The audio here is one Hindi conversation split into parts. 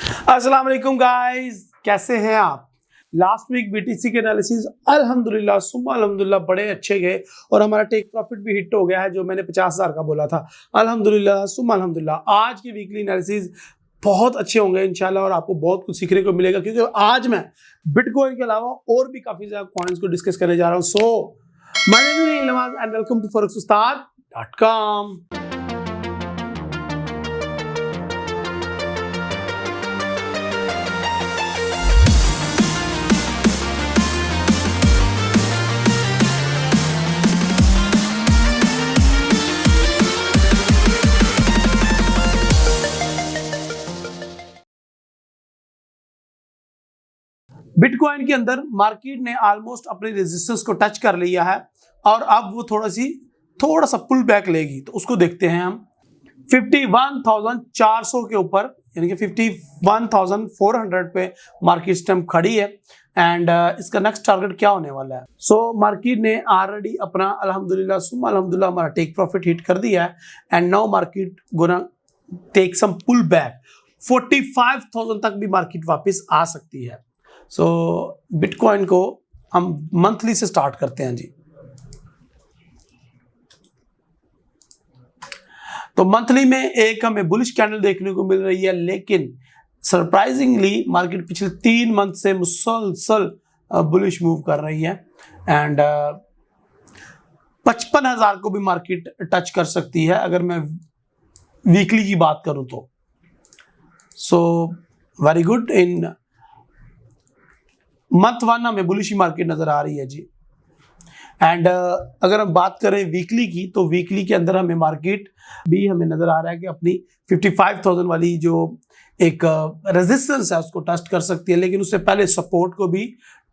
अस्सलाम वालेकुम गाइस, कैसे हैं आप। लास्ट वीक बीटीसी के एनालिसिस अल्हम्दुलिल्लाह सुम्मा अल्हम्दुलिल्लाह बड़े अच्छे गए और हमारा टेक प्रॉफिट भी हिट हो गया है जो मैंने 50,000 का बोला था। अल्हम्दुलिल्लाह सुम्मा अल्हम्दुलिल्लाह आज की वीकली एनालिसिस बहुत अच्छे होंगे इंशाल्लाह और आपको बहुत कुछ सीखने को मिलेगा क्योंकि आज मैं बिटकॉइन के अलावा और भी काफी ज्यादा कॉइन्स को डिस्कस करने जा रहा हूँ। So my name is Nawaz and welcome to forex-ustad.com। Bitcoin के अंदर मार्केट ने ऑलमोस्ट अपने रेजिस्टेंस को टच कर लिया है और अब वो थोड़ा सा पुल बैक लेगी, तो उसको देखते हैं हम 51,400 के ऊपर यानी कि 51,400 पे मार्केट स्टैम्प खड़ी है एंड इसका नेक्स्ट टारगेट क्या होने वाला है। सो मार्केट ने ऑलरेडी अपना अल्हम्दुलिल्लाह सुम्मा अल्हम्दुलिल्लाह हमारा टेक प्रॉफिट हिट कर दिया है and now market gonna take some pull back 45,000 तक भी मार्केट वापस आ सकती है। सो बिटकॉइन को हम मंथली से स्टार्ट करते हैं जी। तो मंथली में एक हमें बुलिश कैंडल देखने को मिल रही है, लेकिन सरप्राइजिंगली मार्केट पिछले 3 मंथ से मुसलसल बुलिश मूव कर रही है एंड 55,000 को भी मार्केट टच कर सकती है अगर मैं वीकली की बात करूं तो। सो वेरी गुड, इन मंथ 1 हमें बुलिश मार्केट नजर आ रही है जी एंड अगर हम बात करें वीकली की तो वीकली के अंदर हमें मार्केट भी हमें नजर आ रहा है कि अपनी 55,000 वाली जो एक रेजिस्टेंस है उसको टच कर सकती है, लेकिन उससे पहले सपोर्ट को भी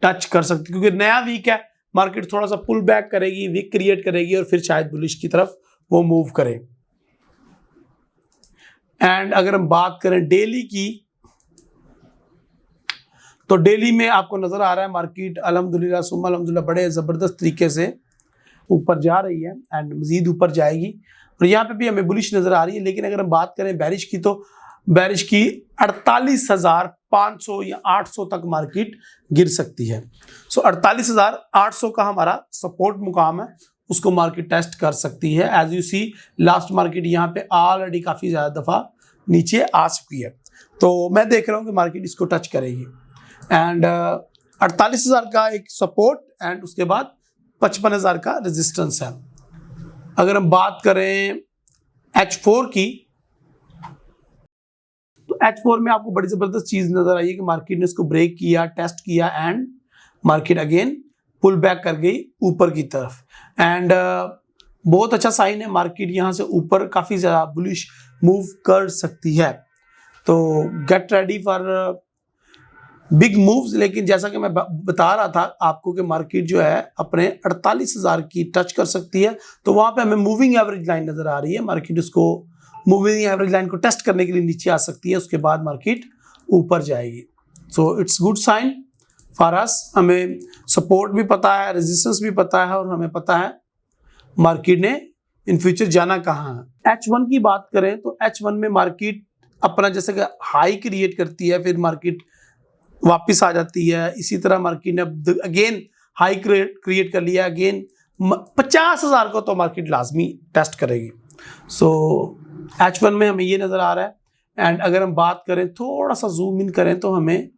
टच कर सकती है क्योंकि नया वीक है, मार्केट थोड़ा सा पुल बैक करेगी, वीक क्रिएट करेगी और फिर शायद बुलिश की तरफ वो मूव करे। एंड अगर हम बात करें डेली की तो डेली में आपको नजर आ रहा है मार्केट अल्हम्दुलिल्लाह सुम्मा अल्हम्दुलिल्लाह बड़े जबरदस्त तरीके से ऊपर जा रही है एंड मजीद ऊपर जाएगी और यहाँ पे भी हमें बुलिश नजर आ रही है। लेकिन अगर हम बात करें बैरिश की तो बैरिश की 48,500 या 800 तक मार्केट गिर सकती है। सो 48,800 का हमारा सपोर्ट मुकाम है, उसको मार्केट टेस्ट कर सकती है। As you see last market यहाँ पे ऑलरेडी काफी ज्यादा दफा नीचे आ चुकी है, तो मैं देख रहा हूँ कि मार्केट इसको टच करेगी एंड 48,000 का एक सपोर्ट एंड उसके बाद 55,000 का रेजिस्टेंस है। अगर हम बात करें H4 की तो H4 में आपको बड़ी जबरदस्त चीज नजर आई है कि मार्केट ने इसको ब्रेक किया, टेस्ट किया and market again pull back कर गई ऊपर की तरफ एंड बहुत अच्छा साइन है, मार्केट यहां से ऊपर काफी ज्यादा बुलिश मूव कर सकती है। तो get ready for big moves. लेकिन जैसा कि मैं बता रहा था आपको कि मार्केट जो है अपने 48,000 की टच कर सकती है, तो वहां पे हमें मूविंग एवरेज लाइन नजर आ रही है, मार्केट उसको मूविंग एवरेज लाइन को टेस्ट करने के लिए नीचे आ सकती है, उसके बाद मार्केट ऊपर जाएगी। So it's good sign for us, हमें सपोर्ट भी पता है, रेजिस्टेंस भी पता है और हमें पता है मार्केट ने इन फ्यूचर जाना कहाँ है। H1 की बात करें तो H1 में मार्केट अपना जैसे कि हाई क्रिएट करती है, फिर मार्केट वापिस आ जाती है, इसी तरह मार्केट ने अगेन हाई क्रिएट कर लिया, अगेन 50,000 को तो मार्केट लाजमी टेस्ट करेगी। सो H1 में हमें ये नजर आ रहा है एंड अगर हम बात करें थोड़ा सा जूम इन करें तो हमें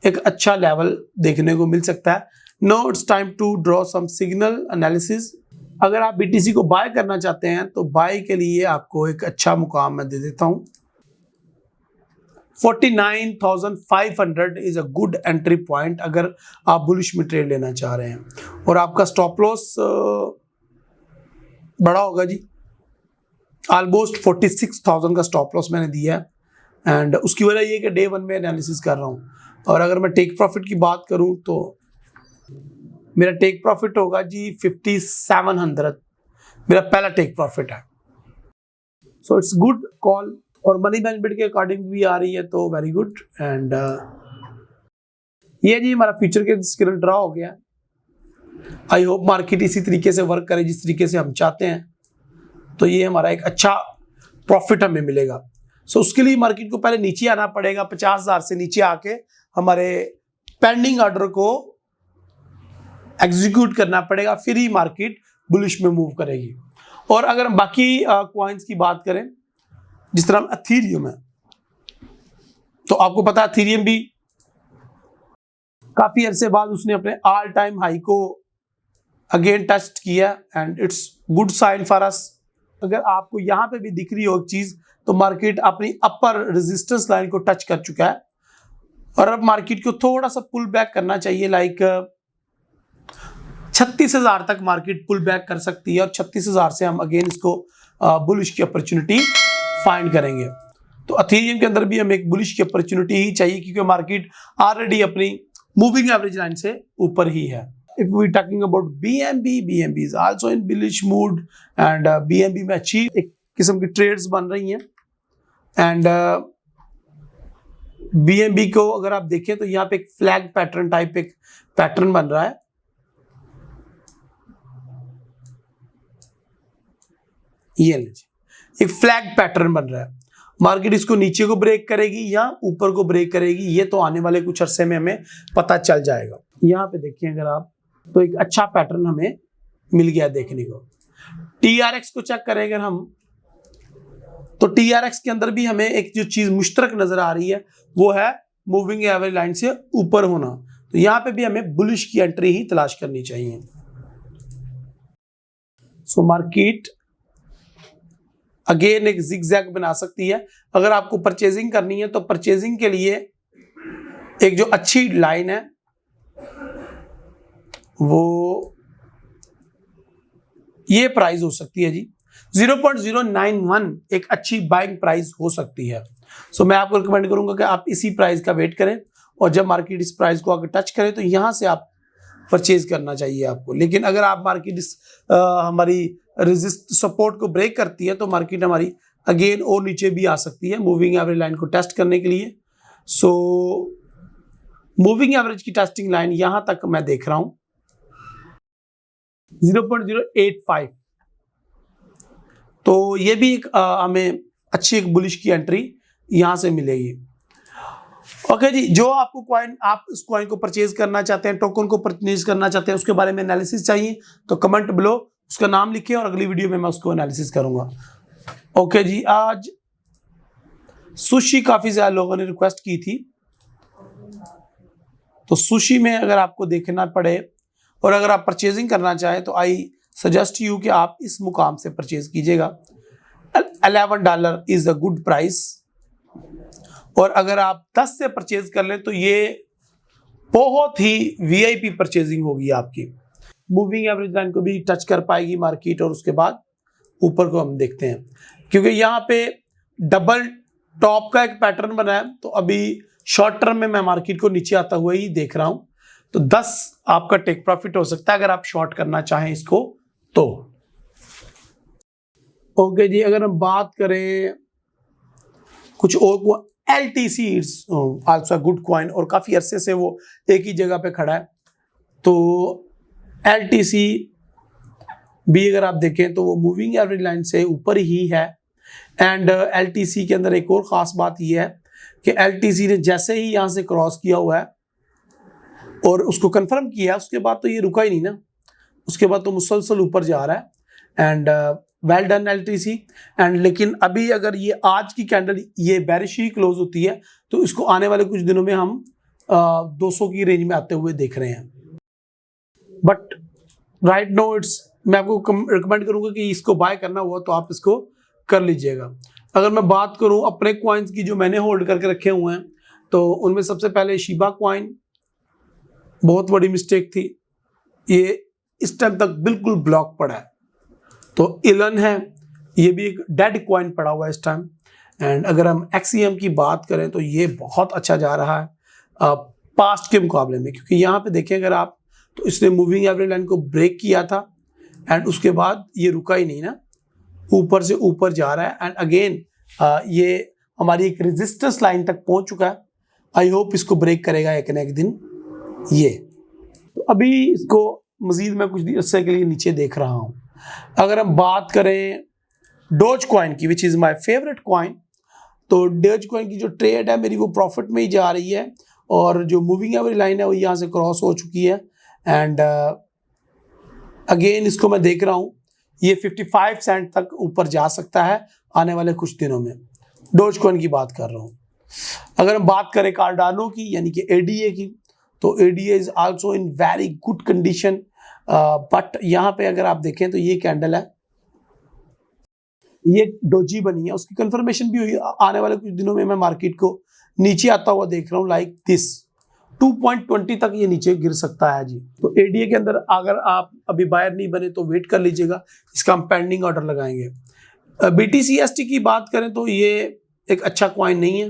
एक अच्छा लेवल देखने को मिल सकता है। Now it's time to draw some signal analysis. अगर आप BTC को बाय करना चाहते हैं तो बाय के लिए आपको एक अच्छा मुकाम मैं दे देता हूं, 49,500 is a good entry point अगर आप बुलिश में ट्रेड लेना चाह रहे हैं और आपका स्टॉप लॉस बड़ा होगा जी, ऑलमोस्ट 46,000 का स्टॉप लॉस मैंने दिया है एंड उसकी वजह ये कि डे 1 में एनालिसिस कर रहा हूँ। और अगर मैं टेक प्रॉफिट की बात करूँ तो मेरा टेक प्रॉफिट होगा जी 5,700, मेरा पहला टेक प्रॉफिट है। सो इट्स गुड कॉल और मनी मैनेजमेंट के अकॉर्डिंग भी आ रही है, तो वेरी गुड एंड ये जी हमारा फ्यूचर के स्क्रीन ड्रा हो गया। आई होप मार्केट इसी तरीके से वर्क करे जिस तरीके से हम चाहते हैं, तो ये हमारा एक अच्छा प्रॉफिट हमें मिलेगा। सो उसके लिए मार्केट को पहले नीचे आना पड़ेगा, 50,000 से नीचे आके हमारे पेंडिंग ऑर्डर को एग्जीक्यूट करना पड़ेगा, फिर ही मार्केट बुलिश में मूव करेगी। और अगर हम बाकी कॉइन्स की बात करें, जिस तरह एथेरियम है, तो आपको पता है एथेरियम भी काफी अरसे बाद उसने अपने ऑल टाइम हाई को अगेन टेस्ट किया and it's good sign for us. अगर आपको यहाँ पे भी दिख रही हो एक चीज, तो मार्केट अपनी अपर रेजिस्टेंस लाइन को टच कर चुका है और अब मार्केट को थोड़ा सा पुल बैक करना चाहिए, लाइक 36,000 तक मार्केट पुल बैक कर सकती है और 36,000 से हम अगेन इसको बुलिश की अपॉर्चुनिटी फाइंड करेंगे। तो एथेरियम के अंदर भी हमें एक बुलिश की अपॉर्चुनिटी ही चाहिए, क्योंकि मार्केट ऑलरेडी अपनी मूविंग एवरेज लाइन से ऊपर ही है। If we talking about BNB is also in bullish mood and BNB में अच्छी एक किस्म की ट्रेड्स बन रही हैं एंड BNB को अगर आप देखें तो यहाँ पे एक फ्लैग पैटर्न टाइप एक पैटर्न बन रहा है। ये लीजिए, एक फ्लैग पैटर्न बन रहा है। मार्केट इसको नीचे को ब्रेक करेगी या ऊपर को ब्रेक करेगी, ये तो आने वाले कुछ अरसे में हमें पता चल जाएगा। यहाँ पे देखिए अगर आप, तो एक अच्छा पैटर्न हमें मिल गया देखने को। TRX को चेक करें अगर हम, तो TRX के अंदर भी हमें एक जो चीज मुश्तरक नजर आ रही है वो है मूविंग एवरेज लाइन से ऊपर होना। तो यहाँ पे भी हमें बुलिश की एंट्री ही तलाश करनी चाहिए। सो मार्केट अगेन एक जिगजैग बना सकती है। अगर आपको परचेजिंग करनी है तो परचेजिंग के लिए एक जो अच्छी लाइन है वो ये प्राइस हो सकती है जी 0.091 एक अच्छी बाइंग प्राइस हो सकती है। सो मैं आपको रिकमेंड करूंगा कि आप इसी प्राइस का वेट करें और जब मार्केट इस प्राइस को आकर टच करे तो यहां से आप परचेज करना चाहिए आपको। लेकिन अगर आप मार्केट इस हमारी रेजिस्ट सपोर्ट को ब्रेक करती है तो मार्केट हमारी अगेन और नीचे भी आ सकती है मूविंग एवरेज लाइन को टेस्ट करने के लिए। सो मूविंग एवरेज की टेस्टिंग लाइन यहां तक मैं देख रहा हूं 0.085, तो ये भी एक हमें अच्छी एक बुलिश की एंट्री यहां से मिलेगी। ओके जी, जो आपको कॉइन, आप इस कॉइन को परचेज करना चाहते हैं, टोकन को परचेज करना चाहते हैं, उसके बारे में एनालिसिस चाहिए तो कमेंट बिलो उसका नाम लिखिए और अगली वीडियो में मैं उसको एनालिसिस करूंगा। ओके जी, आज सुशी काफी ज्यादा लोगों ने रिक्वेस्ट की थी, तो सुशी में अगर आपको देखना पड़े और अगर आप परचेजिंग करना चाहें तो आई सजेस्ट यू कि आप इस मुकाम से परचेज कीजिएगा। $11 इज अ गुड प्राइस, और अगर आप 10 से परचेज कर लें तो ये बहुत ही VIP परचेजिंग होगी आपकी। मूविंग एवरेज लाइन को भी टच कर पाएगी मार्केट और उसके बाद ऊपर को हम देखते हैं, क्योंकि यहाँ पे डबल टॉप का एक पैटर्न बना है। तो अभी शॉर्ट टर्म में मैं मार्केट को नीचे आता हुआ ही देख रहा हूं, तो 10 आपका टेक प्रॉफिट हो सकता है अगर आप शॉर्ट करना चाहें इसको तो। ओके जी, अगर हम बात करें कुछ और, LTC आल्सो गुड कॉइन और काफी अरसे से वो एक ही जगह पे खड़ा है। तो LTC भी अगर आप देखें तो वो मूविंग एवरेज लाइन से ऊपर ही है। एंड LTC के अंदर एक और खास बात यह है कि LTC ने जैसे ही यहां से क्रॉस किया हुआ है और उसको कंफर्म किया, उसके बाद तो ये रुका ही नहीं ना, उसके बाद तो मुसलसल ऊपर जा रहा है। And well done LTC। And लेकिन अभी अगर ये आज की कैंडल ये बेरिश ही क्लोज होती है तो इसको आने वाले कुछ दिनों में हम 200 की रेंज में आते हुए देख रहे हैं। बट राइट नो इट्स, मैं आपको रिकमेंड करूंगा कि इसको बाय करना हुआ तो आप इसको कर लीजिएगा। अगर मैं बात करूं अपने कॉइन्स की जो मैंने होल्ड करके रखे हुए हैं, तो उनमें सबसे पहले शिबा कॉइन, बहुत बड़ी मिस्टेक थी, ये इस टाइम तक बिल्कुल ब्लॉक पड़ा है। तो इलन है, ये भी एक डेड कॉइन पड़ा हुआ है इस टाइम। एंड अगर हम XCM की बात करें तो ये बहुत अच्छा जा रहा है पास्ट के मुकाबले में, क्योंकि यहाँ पे देखें अगर आप, तो इसने मूविंग एवरेज लाइन को ब्रेक किया था एंड उसके बाद ये रुका ही नहीं ना, ऊपर से ऊपर जा रहा है। एंड अगेन ये हमारी एक रेजिस्टेंस लाइन तक पहुंच चुका है। आई होप इसको ब्रेक करेगा एक न एक दिन ये। तो अभी इसको मजीद मैं कुछ अरसे के लिए नीचे देख रहा हूं। अगर हम बात करें डोज कॉइन की, which is my favourite coin, तो डोज कॉइन की जो ट्रेड है मेरी वो प्रॉफिट में ही जा रही है, और जो मूविंग एवरेज लाइन है वो यहाँ से क्रॉस हो चुकी है। एंड अगेन इसको मैं देख रहा हूँ, ये 55 सेंट तक ऊपर जा सकता है आने वाले कुछ दिनों में। डोज कॉइन की बात कर रहा हूँ। अगर हम बात करें कार्डानो की यानी कि एडीए की, तो ADA is also in very good condition, but यहाँ पे अगर आप देखें तो ये कैंडल है, ये डोजी बनी है, उसकी कंफर्मेशन भी हुई। आने वाले कुछ दिनों में मैं मार्केट को नीचे आता हुआ देख रहा हूँ, लाइक दिस 2.20 तक ये नीचे गिर सकता है जी। तो एडीए के अंदर अगर आप अभी बायर नहीं बने तो वेट कर लीजिएगा, इसका हम पेंडिंग ऑर्डर लगाएंगे। बीटीसीएसटी की बात करें तो ये एक अच्छा कॉइन नहीं है।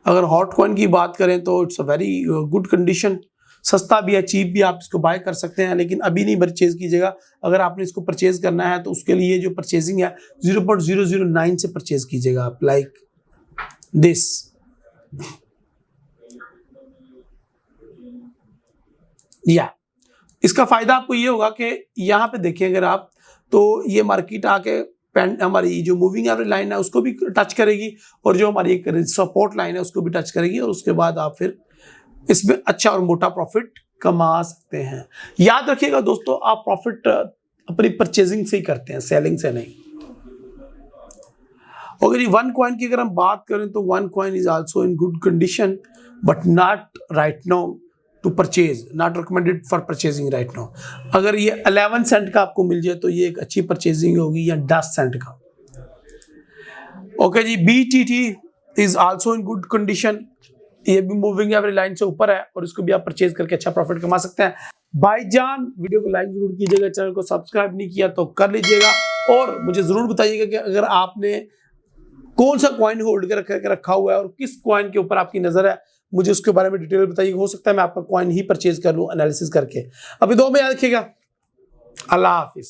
अगर हॉट कॉइन की बात करें तो it's a very good condition, सस्ता भी है, चीप भी, आप इसको बाय कर सकते हैं, लेकिन अभी नहीं परचेज कीजिएगा। अगर आपने इसको परचेज करना है तो उसके लिए जो परचेजिंग है 0.009 से परचेज कीजिएगा आप, लाइक दिस। या इसका फायदा आपको ये होगा कि यहाँ पे देखिए अगर आप, तो ये मार्केट आके हमारी जो मूविंग एवरेज लाइन है उसको भी टच करेगी, और जो हमारी एक सपोर्ट लाइन है उसको भी टच करेगी, और उसके बाद आप फिर इसमें अच्छा और मोटा प्रॉफिट कमा सकते हैं। याद रखिएगा दोस्तों, आप प्रॉफिट अपनी परचेजिंग से ही करते हैं, सेलिंग से नहीं। अगर ये वन कॉइन की अगर हम बात करें तो one coin is also in good condition, but not right now to purchase, not recommended for purchasing right now. अगर ये 11 सेंट का आपको मिल जाए तो ये एक अच्छी परचेजिंग होगी, या 10 सेंट का। ओके जी, BTT is also in good condition, ये भी मूविंग एवरेज लाइन से ऊपर है, और इसको भी आप परचेज करके अच्छा प्रॉफिट कमा सकते हैं। भाईजान वीडियो को लाइक जरूर कीजिएगा, चैनल को सब्सक्राइब नहीं किया तो कर लीजिएगा, और मुझे जरूर बताइएगा कि अगर आपने कौन सा कॉइन होल्ड करके रखा हुआ है और किस कॉइन के ऊपर आपकी नजर है, मुझे उसके बारे में डिटेल बताइए। हो सकता है मैं आपका कॉइन ही परचेज कर लूं एनालिसिस करके। अभी दो में याद रखिएगा। अल्लाह हाफिज।